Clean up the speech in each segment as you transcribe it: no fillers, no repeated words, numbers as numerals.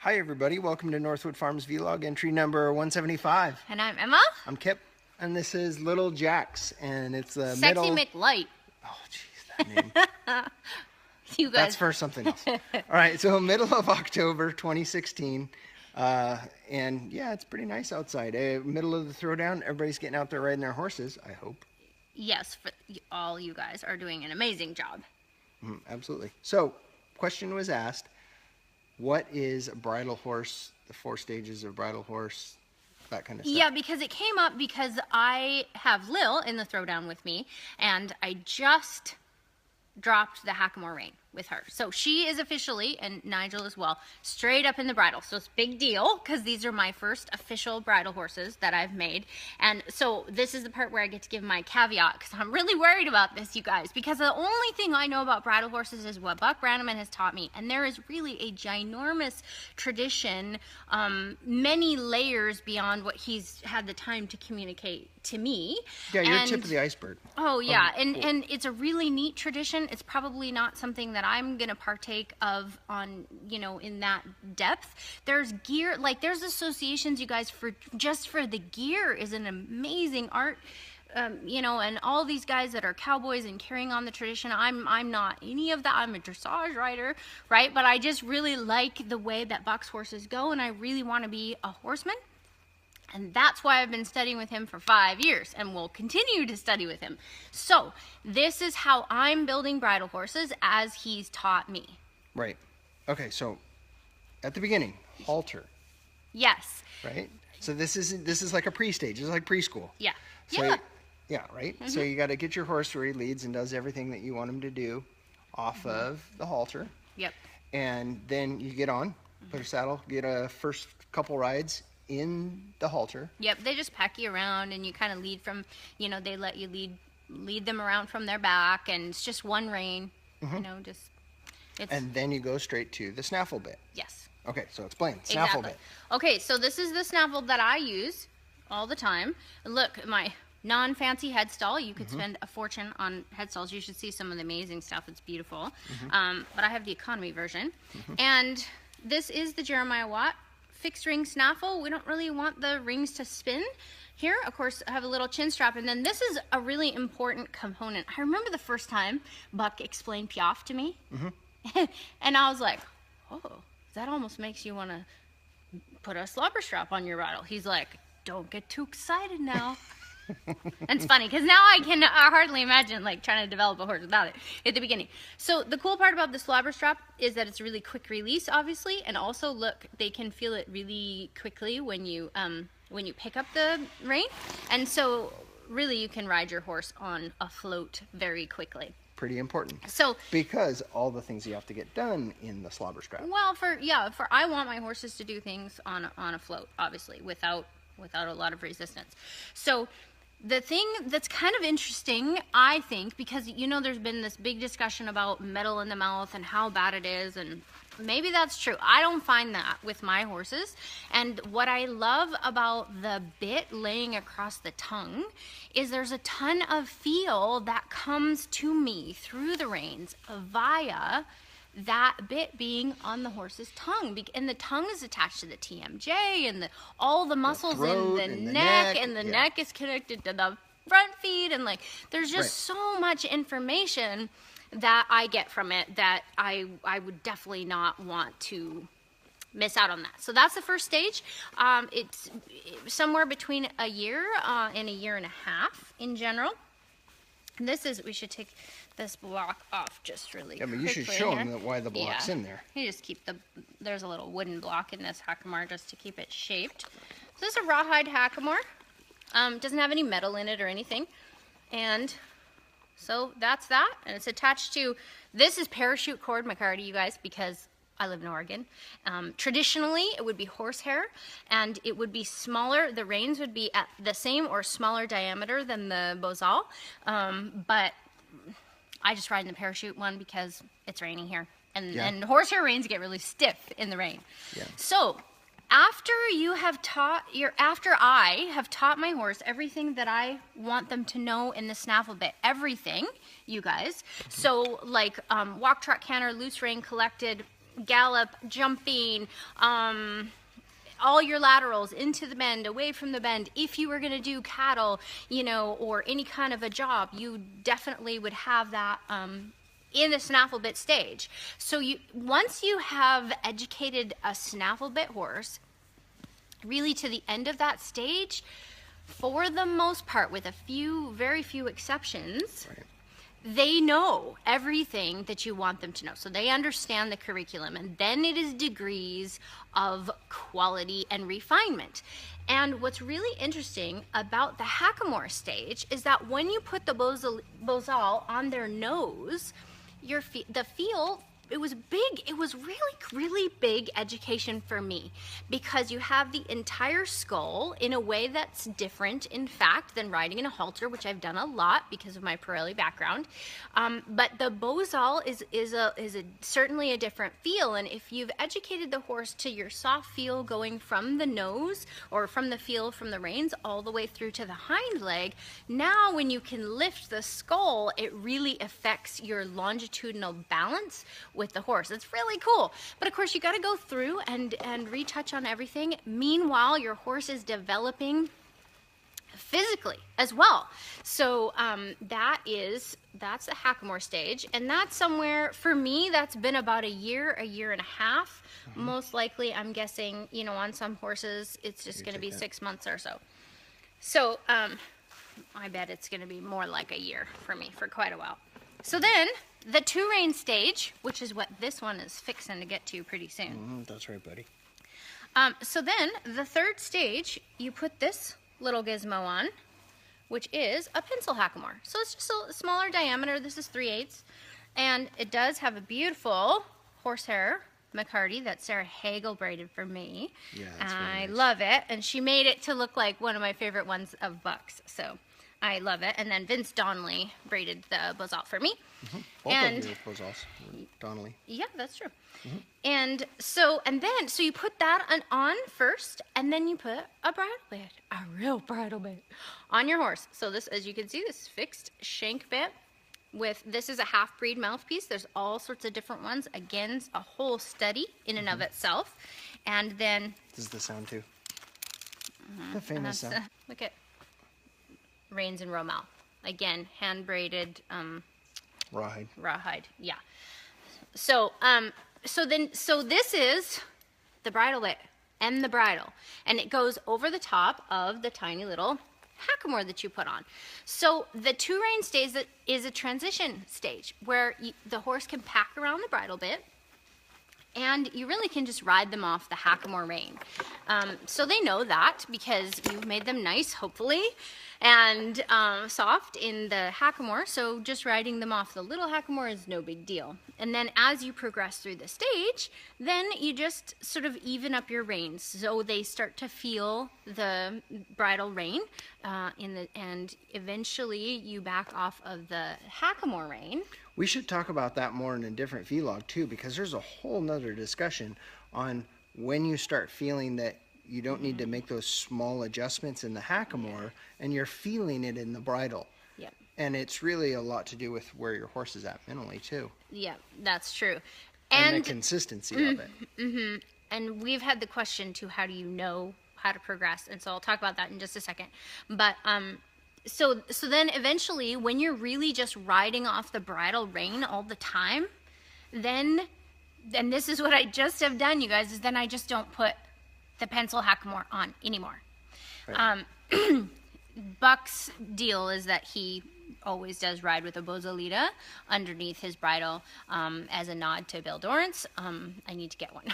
Hi everybody, welcome to Northwood Farms Vlog entry number 175. And I'm Emma. I'm Kip, and this is Little Jax, and it's the Sexy middle... McLight. Oh jeez, that name. You guys. That's for something else. All right, so middle of October 2016, and yeah, it's pretty nice outside. Middle of the throwdown, everybody's getting out there riding their horses, I hope. Yes, all you guys are doing an amazing job. Absolutely. So, question was asked, what is a bridle horse, the 4 stages of bridle horse, that kind of stuff? Yeah, because it came up because I have Lil in the throwdown with me, and I just dropped the hackamore rein with her. So she is officially, and Nigel as well, straight up in the bridle. So it's a big deal because these are my first official bridle horses that I've made. And so this is the part where I get to give my caveat because I'm really worried about this, you guys, because the only thing I know about bridle horses is what Buck Brannaman has taught me. And there is really a ginormous tradition, many layers beyond what he's had the time to communicate to me. Yeah, you're tip of the iceberg. Oh yeah, and it's a really neat tradition. It's probably not something that I'm gonna partake of on, in that depth. There's gear, like there's associations, you guys, for just for the gear is an amazing art. And all these guys that are cowboys and carrying on the tradition, I'm not any of that. I'm a dressage rider, right? But I just really like the way that Buck's horses go, and I really want to be a horseman. And that's why I've been studying with him for 5 years and will continue to study with him. So this is how I'm building bridle horses as he's taught me. Right. Okay, so at the beginning, halter. Yes. Right? So this is like a pre-stage. It's like preschool. Yeah. So, yeah, right? So you got to get your horse where he leads and does everything that you want him to do off of the halter. Yep. And then you get on, put a saddle, get a first couple rides in the halter. Yep, they just pack you around and you kind of lead from, they let you lead them around from their back, and it's just one rein, And then you go straight to the snaffle bit. Yes. Okay, so explain, snaffle bit. Okay, so this is the snaffle that I use all the time. Look, my non-fancy headstall, you could spend a fortune on headstalls. You should see some of the amazing stuff, it's beautiful. But I have the economy version. And this is the Jeremiah Watt fixed ring snaffle. We don't really want the rings to spin. Here, of course, I have a little chin strap, and then this is a really important component. I remember the first time Buck explained Piaffe to me, and I was like, oh, that almost makes you want to put a slobber strap on your bridle. He's like, don't get too excited now. And it's funny because now I can hardly imagine trying to develop a horse without it at the beginning. So the cool part about the slobber strap is that it's really quick release, obviously, and also look, they can feel it really quickly when you pick up the rein, and so really you can ride your horse on a float very quickly. Pretty important. So because all the things you have to get done in the slobber strap. Well, I want my horses to do things on a float, obviously, without a lot of resistance. So the thing that's kind of interesting, I think, because, there's been this big discussion about metal in the mouth and how bad it is, and maybe that's true. I don't find that with my horses. And what I love about the bit laying across the tongue is there's a ton of feel that comes to me through the reins via that bit being on the horse's tongue, and the tongue is attached to the TMJ and all the muscles in the neck, and the neck is connected to the front feet, and there's just so much information that I get from it that I would definitely not want to miss out on that. So that's the first stage. It's somewhere between a year and a year and a half in general. And we should take this block off just really quickly. You should show them why the block's in there. You just keep there's a little wooden block in this hackamore just to keep it shaped. So this is a rawhide hackamore. Doesn't have any metal in it or anything. And so that's that. And it's attached to, this is parachute cord micarta, you guys, because I live in Oregon. Traditionally, it would be horsehair, and it would be smaller. The reins would be at the same or smaller diameter than the bozal, but I just ride in the parachute one because it's raining here, and horsehair reins get really stiff in the rain. Yeah. So after I have taught my horse everything that I want them to know in the snaffle bit, everything, you guys. So walk, trot, canter, loose rein, collected, gallop, jumping, all your laterals into the bend, away from the bend. If you were going to do cattle, you know, or any kind of a job, you definitely would have that in the snaffle bit stage. So once you have educated a snaffle bit horse, really to the end of that stage, for the most part, with a few, very few exceptions, Right. they know everything that you want them to know. So they understand the curriculum, and then it is degrees of quality and refinement. And what's really interesting about the hackamore stage is that when you put the bozal on their nose, the feel, it was big. It was really, really big education for me, because you have the entire skull in a way that's different, in fact, than riding in a halter, which I've done a lot because of my Pirelli background. But the bozal is certainly a different feel. And if you've educated the horse to your soft feel going from the nose, or from the feel from the reins all the way through to the hind leg, now when you can lift the skull, it really affects your longitudinal balance with the horse. It's really cool. But of course, you got to go through and retouch on everything. Meanwhile, your horse is developing physically as well. So that's the hackamore stage, and that's somewhere, for me, that's been about a year and a half. Most likely, I'm guessing, you know, on some horses it's just going to be 6 months or so. So I bet it's going to be more like a year for me, for quite a while. So then the 2-rein stage, which is what this one is fixing to get to pretty soon. That's right, buddy. So then the 3rd stage, you put this little gizmo on, which is a pencil hackamore. So it's just a smaller diameter. This is 3/8, and it does have a beautiful horsehair McCarty that Sarah Hagel braided for me. Yeah, that's really I nice. love it, and she made it to look like one of my favorite ones of Buck's. So I love it. And then Vince Donnelly braided the bozal for me. Both And of your bozals, Donnelly. yeah, that's true. And so you put that on first, and then you put a bridle bit, a real bridle bit, on your horse. So this, as you can see, this is fixed shank bit. This is a half-breed mouthpiece. There's all sorts of different ones. Again, a whole study in and of itself. And then This is the sound too. The famous sound. look at reins and romal. Again, hand braided. Rawhide. Yeah. So this is the bridle bit and the bridle, and it goes over the top of the tiny little hackamore that you put on. So the 2-rein stage is a transition stage where the horse can pack around the bridle bit, and you really can just ride them off the hackamore rein. So they know that because you've made them nice, hopefully, and soft in the hackamore. So just riding them off the little hackamore is no big deal. And then as you progress through the stage, then you just sort of even up your reins. So they start to feel the bridle rein, and eventually you back off of the hackamore rein. We should talk about that more in a different vlog too, because there's a whole nother discussion on when you start feeling that you don't need to make those small adjustments in the hackamore, and you're feeling it in the bridle. Yep. And it's really a lot to do with where your horse is at mentally too. Yeah, that's true. And the consistency of it. And we've had the question too, how do you know how to progress? And so I'll talk about that in just a second. But so then eventually, when you're really just riding off the bridle rein all the time, then this is what I just have done, you guys, is then I just don't put the pencil hackamore on anymore. Right. Buck's deal is that he always does ride with a bozalita underneath his bridle, as a nod to Bill Dorrance. I need to get one.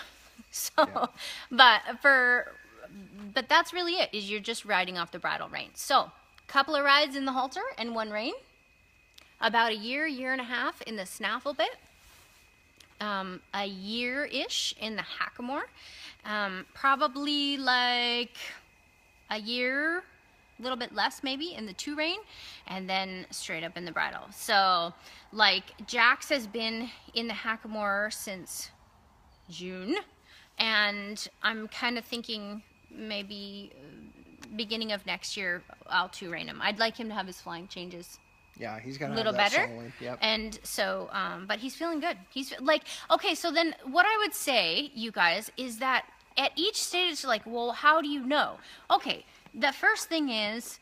So, Yeah. but that's really it, is you're just riding off the bridle rein. So, couple of rides in the halter and 1 rein, about a year and a half in the snaffle bit, a year-ish in the hackamore, probably like a year, a little bit less maybe in the 2-rein, and then straight up in the bridle. So like Jax has been in the hackamore since June, and I'm kind of thinking maybe beginning of next year I'll 2-rein him. I'd like him to have his flying changes Yeah, he's got little that better. solid. Yep. And so, but he's feeling good. He's like, okay, so then what I would say, you guys, is that at each stage, it's like, well, how do you know? Okay, the first thing is,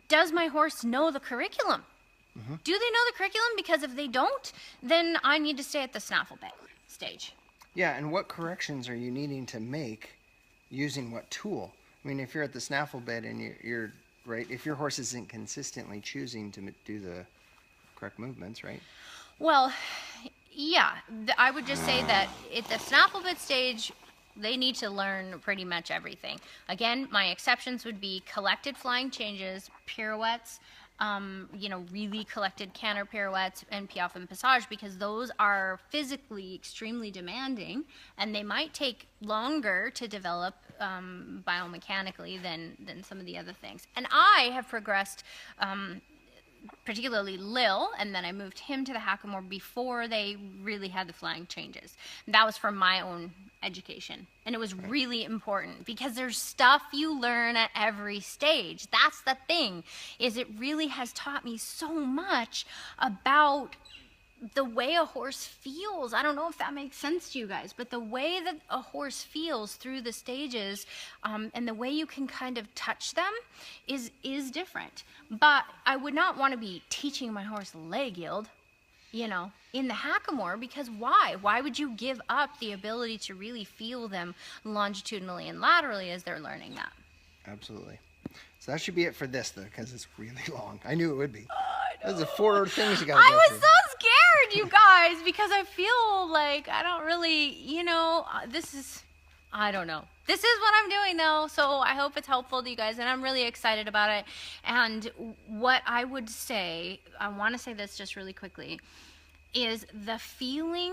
does my horse know the curriculum? Do they know the curriculum? Because if they don't, then I need to stay at the snaffle bed stage. Yeah, and what corrections are you needing to make using what tool? I mean, if you're at the snaffle bed and you're right, if your horse isn't consistently choosing to do the correct movements, right? Well, yeah, I would just say that at the snaffle bit stage, they need to learn pretty much everything. Again, my exceptions would be collected flying changes, pirouettes, really collected canter pirouettes, and piaffe and passage, because those are physically extremely demanding, and they might take longer to develop biomechanically than some of the other things. And I have progressed, particularly Lil, and then I moved him to the hackamore before they really had the flying changes. That was for my own education, and it was really important because there's stuff you learn at every stage. That's the thing, is it really has taught me so much about the way a horse feels. I don't know if that makes sense to you guys, but the way that a horse feels through the stages, and the way you can kind of touch them is different. But I would not want to be teaching my horse leg yield, in the hackamore, because why? Why would you give up the ability to really feel them longitudinally and laterally as they're learning that? Absolutely. So that should be it for this, though, because it's really long. I knew it would be. Those are 4 things you got to go I through. was so scared, you guys, because I feel like I don't really, I don't know. This is what I'm doing, though, so I hope it's helpful to you guys, and I'm really excited about it. And what I would say, I want to say this just really quickly, is the feeling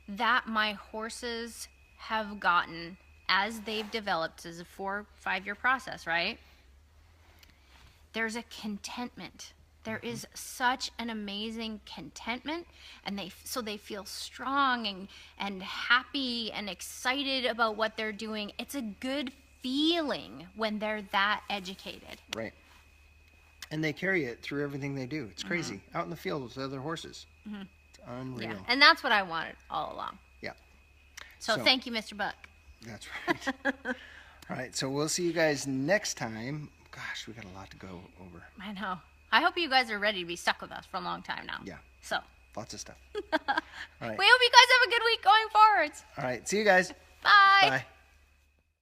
that my horses have gotten as they've developed, as a 4 or 5 year process, right? There's a contentment. There is such an amazing contentment, and they feel strong and happy and excited about what they're doing. It's a good feeling when they're that educated. Right. And they carry it through everything they do. It's crazy. Out in the field with other horses. It's unreal. Yeah, and that's what I wanted all along. Yeah. So thank you, Mr. Buck. That's right. All right, so we'll see you guys next time. Gosh, we got a lot to go over. I know. I hope you guys are ready to be stuck with us for a long time now. Yeah. So. Lots of stuff. All right. We hope you guys have a good week going forwards. All right, see you guys. Bye. Bye.